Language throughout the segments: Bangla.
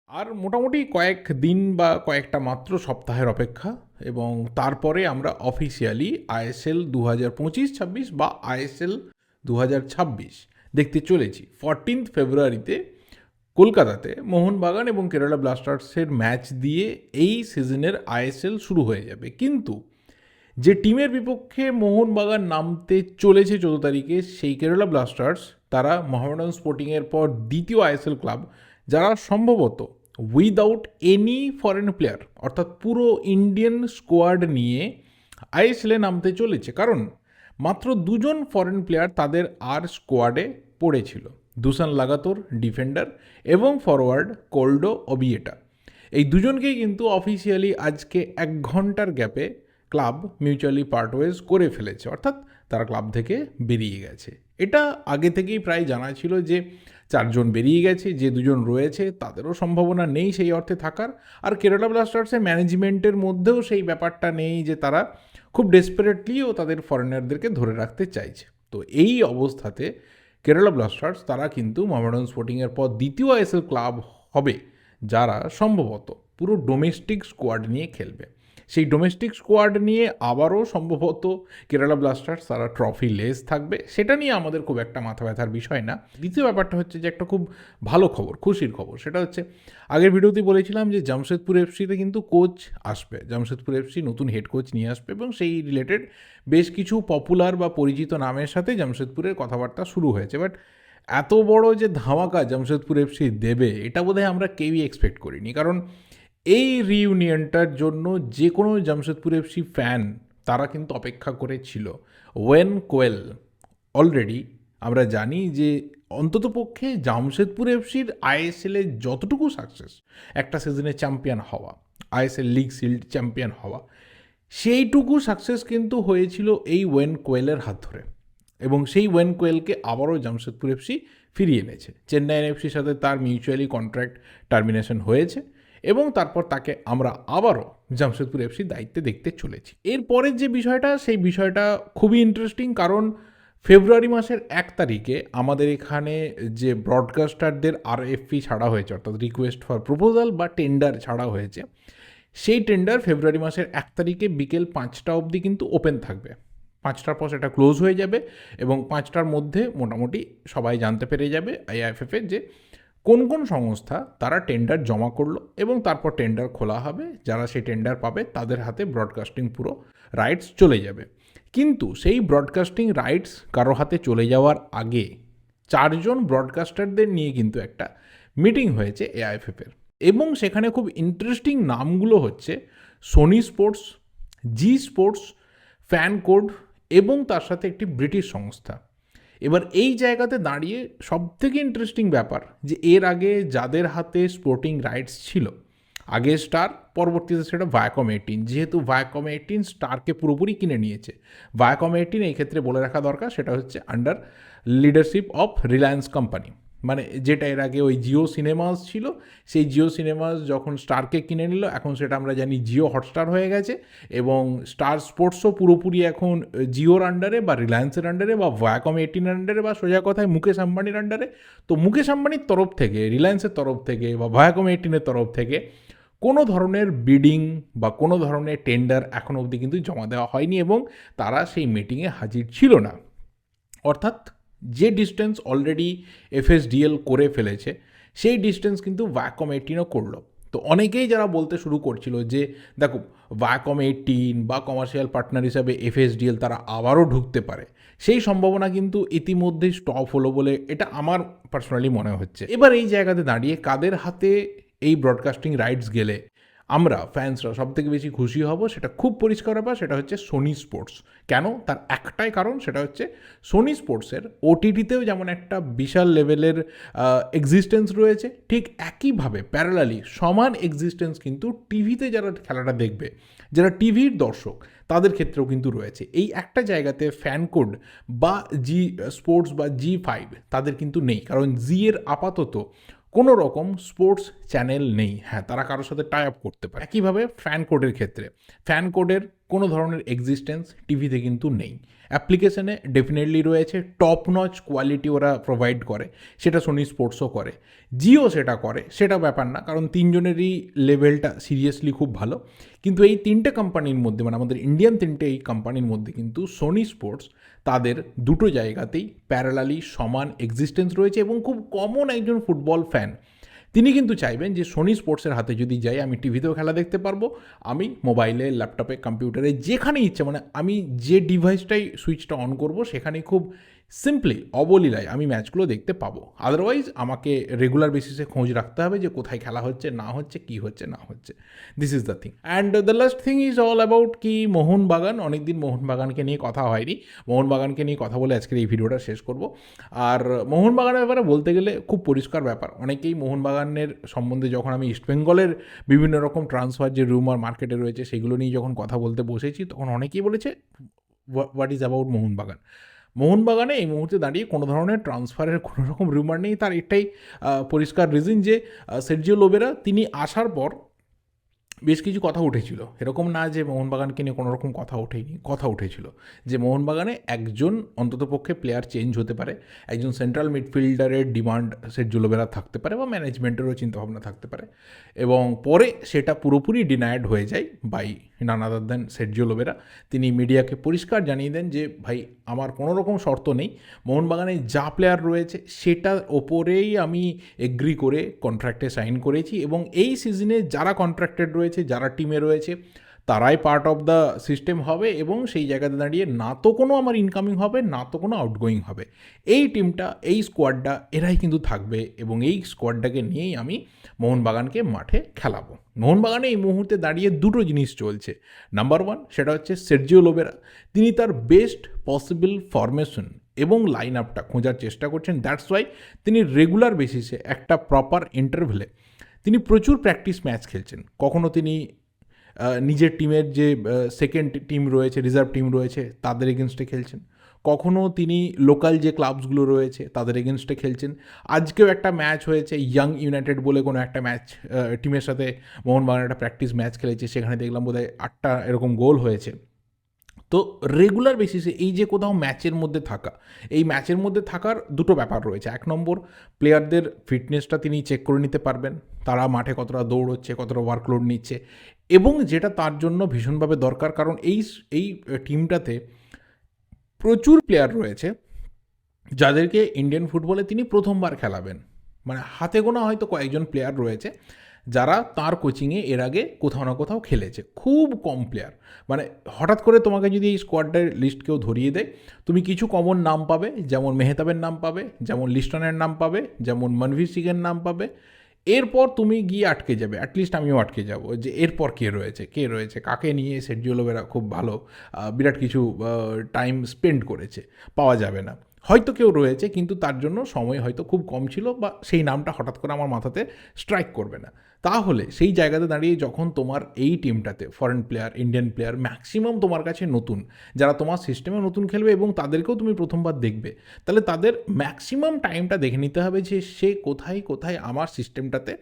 আর মোটামুটি কয়েক দিন বা কয়েকটা মাত্র সপ্তাহের অপেক্ষা এবং তারপরে আমরা অফিসিয়ালি আইএসএল 2025-26 বা আইএসএল 2026 দেখতে চলেছি। 14 ফেব্রুয়ারিতে কলকাতাতে মোহনবাগান এবং কেরালা ব্লাস্টার্সের ম্যাচ দিয়ে এই সিজনের আইএসএল শুরু হয়ে যাবে। কিন্তু যে টিমের বিপক্ষে মোহনবাগান নামতে চলেছে 14 তারিখে, সেই কেরালা ব্লাস্টার্স, তারা মোহামেডান স্পোর্টিংয়ের পর দ্বিতীয় আইএসএল ক্লাব যারা সম্ভবত উইদাউট এনি ফরেন প্লেয়ার, অর্থাৎ পুরো ইন্ডিয়ান স্কোয়াড নিয়ে আইএসএলে নামতে চলেছে। কারণ মাত্র দুজন ফরেন প্লেয়ার তাদের আর স্কোয়াডে পড়েছিল, দুসান লাগাতোর ডিফেন্ডার এবং ফরওয়ার্ড কোল্ডো অবিয়েটা। এই দুজনকেই কিন্তু অফিসিয়ালি আজকে 1 ঘন্টার গ্যাপে ক্লাব মিউচুয়ালি পার্টওয়েজ করে ফেলেছে, অর্থাৎ তারা ক্লাব থেকে বেরিয়ে গেছে। এটা আগে থেকেই প্রায় জানা ছিল যে 4 জন বেরিয়ে গেছে, যে 2জন রয়েছে তাদেরও সম্ভাবনা নেই সেই অর্থে থাকার। আর কেরালা ব্লাস্টার্সের ম্যানেজমেন্টের মধ্যেও সেই ব্যাপারটা নেই যে তারা খুব ডেসপারেটলিও তাদের ফরেনারদেরকে ধরে রাখতে চাইছে। তো এই অবস্থাতে কেরালা ব্লাস্টার্স তারা কিন্তু মোহামেডান স্পোর্টিংয়ের পর দ্বিতীয় আইএসএল ক্লাব হবে যারা সম্ভবত পুরো ডোমেস্টিক স্কোয়াড নিয়ে খেলবে। সেই ডোমেস্টিক স্কোয়াড নিয়ে আবারও সম্ভবত কেরালা ব্লাস্টার্স তারা ট্রফি লেস থাকবে, সেটা নিয়ে আমাদের খুব একটা মাথা ব্যথার বিষয় না। দ্বিতীয় ব্যাপারটা হচ্ছে যে একটা খুব ভালো খবর, খুশির খবর, সেটা হচ্ছে আগের ভিডিওতেই বলেছিলাম যে জামশেদপুর এফসিতে কিন্তু কোচ আসবে, জামশেদপুর এফসি নতুন হেড কোচ নিয়ে আসবে এবং সেই রিলেটেড বেশ কিছু পপুলার বা পরিচিত নামের সাথে জামশেদপুরের কথাবার্তা শুরু হয়েছে। বাট এত বড় যে ধামাকা জামশেদপুর এফসি দেবে এটা বোধহয় আমরা কেউই এক্সপেক্ট করিনি। কারণ এই রিইউনিয়নটার জন্য যে কোনো জামশেদপুর এফসি ফ্যান তারা কিন্তু অপেক্ষা করেছিল। ওয়েন কোয়েল অলরেডি আমরা জানি যে অন্ততপক্ষে জামশেদপুর এফসির আইএসএলে যতটুকু সাকসেস, একটা সিজনে চ্যাম্পিয়ন হওয়া, আইএসএল লিগ শিল্ড চ্যাম্পিয়ন হওয়া, সেইটুকু সাকসেস কিন্তু হয়েছিল এই ওয়েন কোয়েলের হাত ধরে। এবং সেই ওয়েন কোয়েলকে আবারও জামশেদপুর এফসি ফিরিয়ে এনেছে। চেন্নাইয়ের এফসির সাথে তার মিউচুয়ালি কন্ট্রাক্ট টার্মিনেশন হয়েছে এবং তারপর তাকে আমরা আবারও জামশেদপুর এফসির দায়িত্বে দেখতে চলেছি। এরপরের যে বিষয়টা, সেই বিষয়টা খুবই ইন্টারেস্টিং। কারণ ফেব্রুয়ারি মাসের 1 তারিখে আমাদের এখানে যে ব্রডকাস্টারদের আরএফপি ছাড়া হয়েছে, অর্থাৎ রিকোয়েস্ট ফর প্রপোজাল বা টেন্ডার ছাড়া হয়েছে, সেই টেন্ডার ফেব্রুয়ারি মাসের 1 তারিখে বিকেল 5টা অবধি কিন্তু ওপেন থাকবে। 5টার পর সেটা ক্লোজ হয়ে যাবে এবং 5টার মধ্যে মোটামুটি সবাই জানতে পেরে যাবে আইএফএফের যে কোন কোন সংস্থা তারা টেন্ডার জমা করলো এবং তারপর টেন্ডার খোলা হবে। যারা সেই টেন্ডার পাবে তাদের হাতে ব্রডকাস্টিং পুরো রাইটস চলে যাবে। কিন্তু সেই ব্রডকাস্টিং রাইটস কারো হাতে চলে যাওয়ার আগে 4জন ব্রডকাস্টারদের নিয়ে কিন্তু একটা মিটিং হয়েছে এআইএফএফের এবং সেখানে খুব ইন্টারেস্টিং নামগুলো হচ্ছে সোনি স্পোর্টস, জি স্পোর্টস, ফ্যান কোড এবং তার সাথে একটি ব্রিটিশ সংস্থা। এবার এই জায়গাতে দাঁড়িয়ে সবথেকে ইন্টারেস্টিং ব্যাপার যে এর আগে যাদের হাতে স্পোর্টিং রাইটস ছিল, আগে স্টার, পরবর্তীতে সেটা ভায়াকম 18, যেহেতু ভায়াকম 18 স্টারকে পুরোপুরি কিনে নিয়েছে। ভায়াকম 18 এই ক্ষেত্রে বলে রাখা দরকার, সেটা হচ্ছে under leadership of Reliance company, মানে যেটা এর আগে ওই জিও সিনেমাস ছিল, সেই জিও সিনেমাস যখন স্টারকে কিনে নিল এখন সেটা আমরা জানি জিও হটস্টার হয়ে গেছে এবং স্টার স্পোর্টসও পুরোপুরি এখন জিওর আন্ডারে বা রিলায়েন্সের আন্ডারে বা ভায়াকম 18 আন্ডারে বা সোজা কথায় মুকেশ আম্বানির আন্ডারে। তো মুকেশ আম্বানির তরফ থেকে, রিলায়েন্সের তরফ থেকে বা ভায়াকম 18-এর তরফ থেকে কোনো ধরনের বিডিং বা কোনো ধরনের টেন্ডার এখন অবধি কিন্তু জমা দেওয়া হয়নি এবং তারা সেই মিটিংয়ে হাজির ছিল না। অর্থাৎ যে ডিস্টেন্স অলরেডি এফএসডিএল করে ফেলেছে সেই ডিস্টেন্স কিন্তু ভায়াকম 18ও করলো। তো অনেকেই যারা বলতে শুরু করছিল যে দেখো ভায়াকম 18 বা কমার্শিয়াল পার্টনার হিসাবে এফএসডিএল তারা আবারও ঢুকতে পারে, সেই সম্ভাবনা কিন্তু ইতিমধ্যেই স্টপ হলো বলে এটা আমার পার্সোনালি মনে হচ্ছে। এবার এই জায়গাতে দাঁড়িয়ে কাদের হাতে এই ব্রডকাস্টিং রাইটস গেলে আমরা ফ্যান্সরা সবথেকে বেশি খুশি হব সেটা খুব পরিষ্কার ব্যাপার, সেটা হচ্ছে সোনি স্পোর্টস। কেন? তার একটাই কারণ, সেটা হচ্ছে সোনি স্পোর্টসের ওটিটিতেও যেমন একটা বিশাল লেভেলের এক্সিস্টেন্স রয়েছে, ঠিক একইভাবে প্যারালালি সমান এক্সিস্টেন্স কিন্তু টিভিতে যারা খেলাটা দেখবে, যারা টিভির দর্শক, তাদের ক্ষেত্রেও কিন্তু রয়েছে। এই একটা জায়গাতে ফ্যান কোড বা জি স্পোর্টস বা জি5 তাদের কিন্তু নেই, কারণ জি এর আপাতত কোনো রকম স্পোর্টস চ্যানেল নেই। হ্যাঁ, তারা কারোর সাথে টাই আপ করতে পারে। একইভাবে ফ্যান কোডের ক্ষেত্রে ফ্যান কোডের কোনো ধরনের এক্সিস্টেন্স টিভিতে কিন্তু নেই। অ্যাপ্লিকেশনে ডেফিনেটলি রয়েছে, টপ নচ কোয়ালিটি ওরা প্রোভাইড করে, সেটা সোনি স্পোর্টসও করে, জিও সেটা করে, সেটা ব্যাপার না, কারণ তিনজনেরই লেভেলটা সিরিয়াসলি খুব ভালো। কিন্তু এই তিনটে কোম্পানির মধ্যে, মানে আমাদের ইন্ডিয়ান তিনটে এই কোম্পানির মধ্যে কিন্তু সোনি স্পোর্টস তাদের দুটো জায়গাতেই প্যারালালি সমান এক্সিস্টেন্স রয়েছে। এবং খুব কমন একজন ফুটবল ফ্যান তিনি কিন্তু চাইবেন যে সোনি স্পোর্টসের হাতে যদি যাই, আমি টিভিতেও খেলা দেখতে পারবো, আমি মোবাইলে, ল্যাপটপে, কম্পিউটারে, যেখানে ইচ্ছে, মানে আমি যে ডিভাইসটাই সুইচটা অন করব সেখানেই খুব সিম্পলি অবলীলায় আমি ম্যাচগুলো দেখতে পাবো। আদারওয়াইজ আমাকে রেগুলার বেসিসে খোঁজ রাখতে হবে যে কোথায় খেলা হচ্ছে না হচ্ছে, কী হচ্ছে না হচ্ছে। This is the thing. And the last thing is all about কি মোহনবাগান। অনেকদিন মোহনবাগানকে নিয়ে কথা হয়নি, মোহনবাগানকে নিয়ে কথা বলে আজকের এই ভিডিওটা শেষ করব। আর মোহনবাগানের ব্যাপারে বলতে গেলে খুব পরিষ্কার ব্যাপার, অনেকেই মোহনবাগানের সম্বন্ধে যখন আমি ইস্টবেঙ্গলের বিভিন্ন রকম ট্রান্সফার যে রুমার মার্কেটে রয়েছে সেগুলো নিয়ে যখন কথা বলতে বসেছি, তখন অনেকেই বলেছে হোয়াট ইজ অ্যাবাউট মোহনবাগান। মোহনবাগানে এই মুহূর্তে দাঁড়িয়ে কোনো ধরনের ট্রান্সফারের কোনো রকম রুমার নেই। তার এটাই পরিষ্কার রিজন যে সের্জিও লোবেরা তিনি আসার পর বেশ কিছু কথা উঠেছিল, এরকম না যে মোহনবাগানকে নিয়ে কোনো রকম কথা ওঠেনি, কথা উঠেছিল যে মোহনবাগানে একজন অন্ততপক্ষে প্লেয়ার চেঞ্জ হতে পারে, একজন সেন্ট্রাল মিডফিল্ডারের ডিমান্ড সের্জিও লোবেরা থাকতে পারে বা ম্যানেজমেন্টেরও চিন্তাভাবনা থাকতে পারে। এবং পরে সেটা পুরোপুরি ডিনায়েড হয়ে যায় by none other than Sergio Lobera. তিনি মিডিয়াকে পরিষ্কার জানিয়ে দেন যে ভাই, আমার কোনো রকম শর্ত নেই, মোহনবাগানে যা প্লেয়ার রয়েছে সেটার ওপরেই আমি এগ্রি করে কন্ট্রাক্টে সাইন করেছি, এবং এই সিজনে যারা কন্ট্রাক্টেড রয়েছে, যারা টিমে রয়েছে, তারাই পার্ট অফ দ্য সিস্টেম হবে। এবং সেই জায়গাতে দাঁড়িয়ে না তো কোনো আমার ইনকামিং হবে, না তো কোনো আউটগোয়িং হবে। এই টিমটা, এই স্কোয়াডটা এরাই কিন্তু থাকবে, এবং এই স্কোয়াডটাকে নিয়েই আমি মোহনবাগানকে মাঠে খেলাবো। মোহনবাগানে এই মুহূর্তে দাঁড়িয়ে দুটো জিনিস চলছে। নাম্বার ওয়ান, সেটা হচ্ছে সের্জিও লোবেরা তিনি তার বেস্ট পসিবল ফরমেশন এবং লাইন আপটা খোঁজার চেষ্টা করছেন। দ্যাটস ওয়াই তিনি রেগুলার বেসিসে একটা প্রপার ইন্টারভেলে তিনি প্রচুর প্র্যাকটিস ম্যাচ খেলছেন। কখনও তিনি নিজের টিমের যে সেকেন্ড টিম রয়েছে, রিজার্ভ টিম রয়েছে, তাদের এগেনস্টে খেলছেন। কখনও তিনি লোকাল যে ক্লাবসগুলো রয়েছে তাদের এগেনস্টে খেলছেন। আজকেও একটা ম্যাচ হয়েছে, ইয়াং ইউনাইটেড বলে কোনো একটা ম্যাচ, টিমের সাথে মোহনবাগান একটা প্র্যাকটিস ম্যাচ খেলেছে, সেখানে দেখলাম বোধহয় 8টা এরকম গোল হয়েছে। তো রেগুলার বেসিসে এই যে কোথাও ম্যাচের মধ্যে থাকা, এই ম্যাচের মধ্যে থাকার দুটো ব্যাপার রয়েছে। এক নম্বর, প্লেয়ারদের ফিটনেসটা তিনি চেক করে নিতে পারবেন, তারা মাঠে কতটা দৌড়চ্ছে, কতটা ওয়ার্কলোড নিচ্ছে, এবং যেটা তার জন্য ভীষণভাবে দরকার, কারণ এই টিমটাতে প্রচুর প্লেয়ার রয়েছে যাদেরকে ইন্ডিয়ান ফুটবলে তিনি প্রথমবার খেলাবেন। মানে হাতে গোনা হয়তো কয়েকজন প্লেয়ার রয়েছে যারা তার কোচিংয়ে এর আগে কোথাও না কোথাও খেলেছে, খুব কম প্লেয়ার। মানে হঠাৎ করে তোমাকে যদি এই স্কোয়াডটার লিস্ট কেউ ধরিয়ে দেয়, তুমি কিছু কমন নাম পাবে, যেমন মেহতাবের নাম পাবে, যেমন লিস্টনের নাম পাবে, যেমন মনভীর সিংয়ের নাম পাবে। এরপর তুমি গিয়ে আটকে যাবে, অ্যাটলিস্ট আমিও আটকে যাব যে এরপর কে রয়েছে, কাকে নিয়ে সের্জিও লোবেরা খুব ভালো বিরাট কিছু টাইম স্পেন্ড করেছে, পাওয়া যাবে না। হয়তো কেউ রয়েছে, কিন্তু তার জন্য সময় হয়তো খুব কম ছিল, বা সেই নামটা হঠাৎ করে আমার মাথাতে স্ট্রাইক করবে না। তাহলে সেই জায়গাতে দাঁড়িয়ে যখন তোমার এই টিমটাতে foreign player, Indian player maximum তোমার কাছে নতুন, যারা তোমার সিস্টেমে নতুন খেলবে এবং তাদেরকেও তুমি প্রথমবার দেখবে, তাহলে তাদের ম্যাক্সিমাম টাইমটা দেখে নিতে হবে যে সে কোথায় কোথায় আমার সিস্টেমটাতে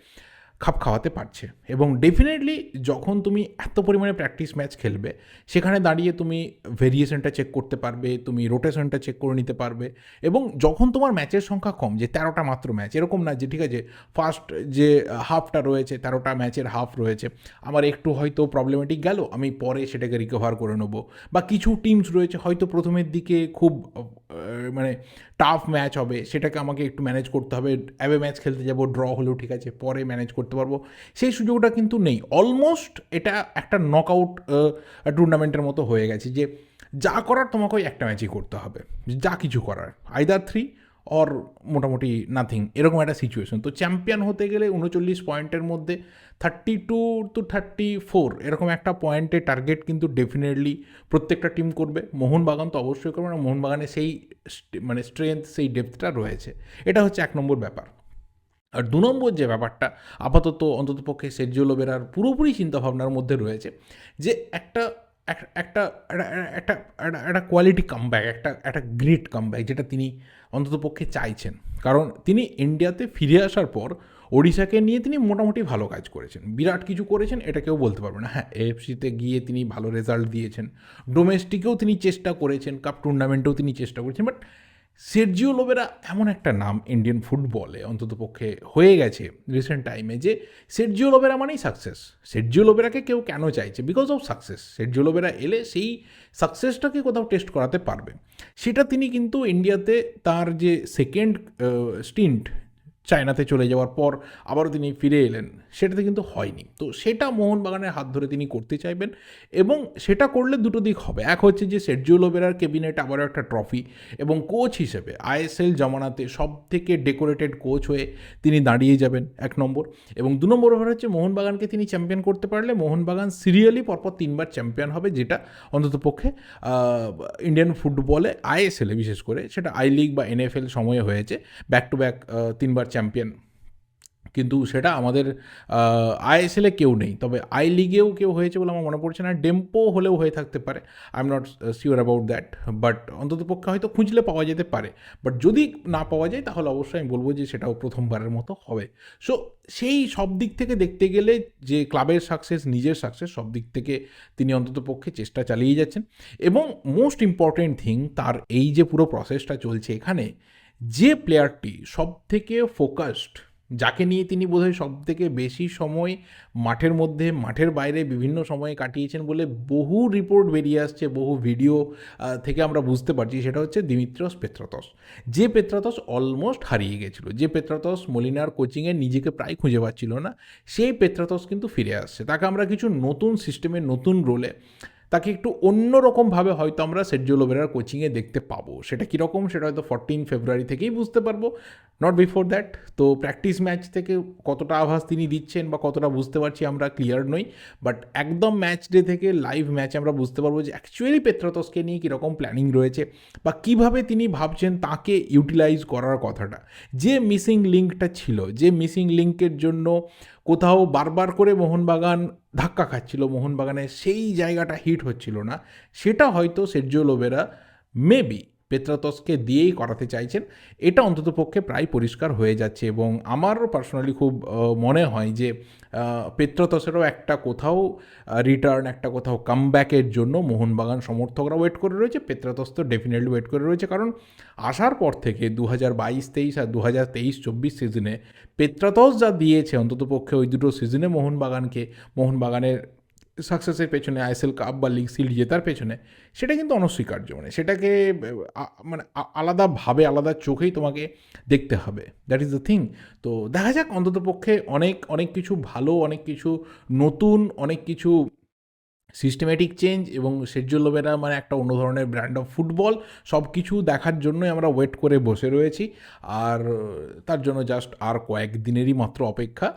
খাপ খাওয়াতে পারছে। এবং ডেফিনেটলি যখন তুমি এত পরিমাণে প্র্যাকটিস ম্যাচ খেলবে, সেখানে দাঁড়িয়ে তুমি ভেরিয়েশনটা চেক করতে পারবে, তুমি রোটেশনটা চেক করে নিতে পারবে। এবং যখন তোমার ম্যাচের সংখ্যা কম, যে 13টা মাত্র ম্যাচ, এরকম না যে ঠিক আছে ফার্স্ট যে হাফটা রয়েছে, 13টা ম্যাচের হাফ রয়েছে, আমার একটু হয়তো প্রবলেমেটিক গেল, আমি পরে সেটাকে রিকভার করে নেবো। বা কিছু টিমস রয়েছে হয়তো প্রথমের দিকে খুব মানে টাফ ম্যাচ হবে, সেটাকে আমাকে একটু ম্যানেজ করতে হবে, অ্যাওয়ে ম্যাচ খেলতে যাবো, ড্র হলেও ঠিক আছে, পরে ম্যানেজ করতে পারবো, সেই সুযোগটা কিন্তু নেই। অলমোস্ট এটা একটা নকআউট টুর্নামেন্টের মতো হয়ে গেছে, যে যা করার তোমাকে ওই একটা ম্যাচই করতে হবে, যা কিছু করার আইদার 3 অর মোটামুটি নাথিং, এরকম একটা সিচুয়েশন। তো চ্যাম্পিয়ন হতে গেলে 39 পয়েন্টের মধ্যে 32 to 34 এরকম একটা পয়েন্টের টার্গেট কিন্তু ডেফিনেটলি প্রত্যেকটা টিম করবে। মোহনবাগান তো অবশ্যই করবে না, মোহনবাগানে সেই মানে স্ট্রেংথ, সেই ডেপথটা রয়েছে। এটা হচ্ছে 1 নম্বর ব্যাপার। আর 2 নম্বর যে ব্যাপারটা আপাতত অন্ততপক্ষে সের্জিও লোবেরার পুরোপুরি চিন্তাভাবনার মধ্যে রয়েছে, যে একটা একটা একটা একটা কোয়ালিটি কামব্যাক, একটা গ্রেট কামব্যাক, যেটা তিনি অন্ততপক্ষে চাইছেন। কারণ তিনি ইন্ডিয়াতে ফিরে আসার পর ওড়িশাকে নিয়ে তিনি মোটামুটি ভালো কাজ করেছেন, বিরাট কিছু করেছেন এটা কেউ বলতে পারবে না। হ্যাঁ, এএফসিতে গিয়ে তিনি ভালো রেজাল্ট দিয়েছেন, ডোমেস্টিকেও তিনি চেষ্টা করেছেন, কাপ টুর্নামেন্টেও তিনি চেষ্টা করেছেন, বাট সের্জিও লোবেরা এমন একটা নাম ইন্ডিয়ান ফুটবলে অন্ততপক্ষে হয়ে গেছে রিসেন্ট টাইমে যে সের্জিও লোবেরা মানেই সাকসেস। সের্জিও লোবেরাকে কেউ কেন চাইছে? Because of success. Sergio Lobera এলে সেই সাকসেসটাকে কোথাও টেস্ট করাতে পারবে, সেটা তিনি কিন্তু ইন্ডিয়াতে তার যে সেকেন্ড স্টিন্ট চায়নাতে চলে যাওয়ার পর আবারও তিনি ফিরে এলেন, সেটাতে কিন্তু হয়নি। তো সেটা মোহনবাগানের হাত ধরে তিনি করতে চাইবেন, এবং সেটা করলে দুটো দিক হবে। এক হচ্ছে যে সের্জিও লোবেরার ক্যাবিনেট আবারও একটা ট্রফি, এবং কোচ হিসেবে আইএসএল জামানাতে সব থেকে ডেকোরেটেড কোচ হয়ে তিনি দাঁড়িয়ে যাবেন, 1 নম্বর। এবং 2 নম্বর ব্যাপার হচ্ছে মোহনবাগানকে তিনি চ্যাম্পিয়ন করতে পারলে মোহনবাগান সিরিয়ালি পরপর 3 বার চ্যাম্পিয়ন হবে, যেটা অন্ততপক্ষে ইন্ডিয়ান ফুটবলে আইএসএলে বিশেষ করে, সেটা আই লিগ বা এনএফএল সময়ে হয়েছে back to back 3 bar champion, কিন্তু সেটা আমাদের আইএসএলে কেউ নেই। তবে আই লিগেও কেউ হয়েছে বলে আমার মনে পড়ছে না, ডেম্পো হলেও হয়ে থাকতে পারে, I am not sure about that, but অন্ততপক্ষে হয়তো খুঁজলে পাওয়া যেতে পারে। বাট যদি না পাওয়া যায় তাহলে অবশ্যই আমি বলবো যে সেটাও প্রথমবারের মতো হবে। সো সেই সব দিক থেকে দেখতে গেলে যে ক্লাবের সাকসেস, নিজের সাকসেস, সব দিক থেকে তিনি অন্ততপক্ষে চেষ্টা চালিয়ে যাচ্ছেন। এবং মোস্ট ইম্পর্টেন্ট থিং, তার এই যে পুরো প্রসেসটা চলছে এখানে, যে প্লেয়ারটি সব থেকে ফোকাসড, যাকে নিয়ে তিনি বোধহয় সব থেকে বেশি সময় মাঠের মধ্যে, মাঠের বাইরে বিভিন্ন সময়ে কাটিয়েছেন বলে বহু রিপোর্ট বেরিয়ে আসছে, বহু ভিডিও থেকে আমরা বুঝতে পারছি, সেটা হচ্ছে দিমিত্রিয়স পেত্রাতস। যে পেত্রাতস অলমোস্ট হারিয়ে গেছিলো, যে পেত্রাতস মলিনার কোচিংয়ে নিজেকে প্রায় খুঁজে পাচ্ছিল না, সেই পেত্রাতস কিন্তু ফিরে আসছে। তাকে আমরা কিছু নতুন সিস্টেমে, নতুন রোলে, তাকে একটু অন্যরকমভাবে হয়তো আমরা সের্জিও লোবেরার কোচিংয়ে দেখতে পাবো। সেটা কীরকম সেটা হয়তো 14 ফেব্রুয়ারি থেকেই বুঝতে পারবো, নট বিফোর দ্যাট। তো প্র্যাকটিস ম্যাচ থেকে কতটা আভাস তিনি দিচ্ছেন বা কতটা বুঝতে পারছি আমরা ক্লিয়ার নই, বাট একদম ম্যাচ ডে থেকে লাইভ ম্যাচে আমরা বুঝতে পারবো যে অ্যাকচুয়ালি পেত্রাতসকে নিয়ে কীরকম প্ল্যানিং রয়েছে, বা কীভাবে তিনি ভাবছেন তাকে ইউটিলাইজ করার কথাটা। যে মিসিং লিঙ্কটা ছিল, যে মিসিং লিঙ্কের জন্য কোথাও বারবার করে মোহনবাগান ধাক্কা খাচ্ছিল, মোহনবাগানের সেই জায়গাটা হিট হচ্ছিল না, সেটা হয়তো সের্জিও লোবেরা মেবি পেত্রাতসকে দিয়েই করাতে চাইছেন। এটা অন্ততপক্ষে প্রায় পরিষ্কার হয়ে যাচ্ছে, এবং আমারও পার্সোনালি খুব মনে হয় যে পেত্রাতসেরও একটা কোথাও রিটার্ন, একটা কোথাও কামব্যাকের জন্য মোহনবাগান সমর্থকরা ওয়েট করে রয়েছে। পেত্রাতস তো ডেফিনেটলি ওয়েট করে রয়েছে, কারণ আসার পর থেকে 2022-23 আর 2023-24 সিজনে পেত্রাতস যা দিয়েছে অন্ততপক্ষে ওই দুটো সিজনে মোহনবাগানকে, মোহনবাগানের সাকসেসের পেছনে, আইএসএল কাপ বা লিগ শিল্ড জেতার পেছনে, সেটা কিন্তু অনস্বীকার্য। মানে সেটাকে আলাদাভাবে, আলাদা চোখেই তোমাকে দেখতে হবে, দ্যাট ইজ দ্য থিং। তো দেখা যাক, অন্ততপক্ষে অনেক কিছু ভালো, অনেক কিছু নতুন, অনেক কিছু সিস্টেমেটিক চেঞ্জ, এবং সের্জিও লোবেরা মানে একটা অন্য ধরনের ব্র্যান্ড অফ ফুটবল, সব কিছু দেখার জন্যই আমরা ওয়েট করে বসে রয়েছি। আর তার জন্য জাস্ট আর কয়েকদিনেরই মাত্র অপেক্ষা,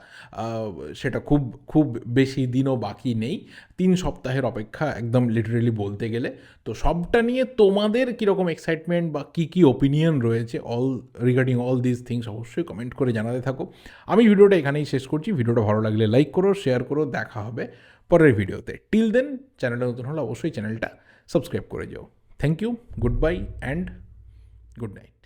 সেটা খুব খুব বেশি দিনও বাকি নেই, 3 সপ্তাহের অপেক্ষা একদম লিটারেলি বলতে গেলে। তো সবটা নিয়ে তোমাদের কীরকম এক্সাইটমেন্ট বা কী ওপিনিয়ন রয়েছে রিগার্ডিং অল দিস থিংস অবশ্যই কমেন্ট করে জানাতে থাকো। আমি ভিডিওটা এখানেই শেষ করছি। ভিডিওটা ভালো লাগলে লাইক করো, শেয়ার করো, দেখা হবে পরের ভিডিওতে। টিল দেন, চ্যানেলটা নতুন হলে অবশ্যই চ্যানেলটা সাবস্ক্রাইব করে যাও। Thank you, good bye and good night.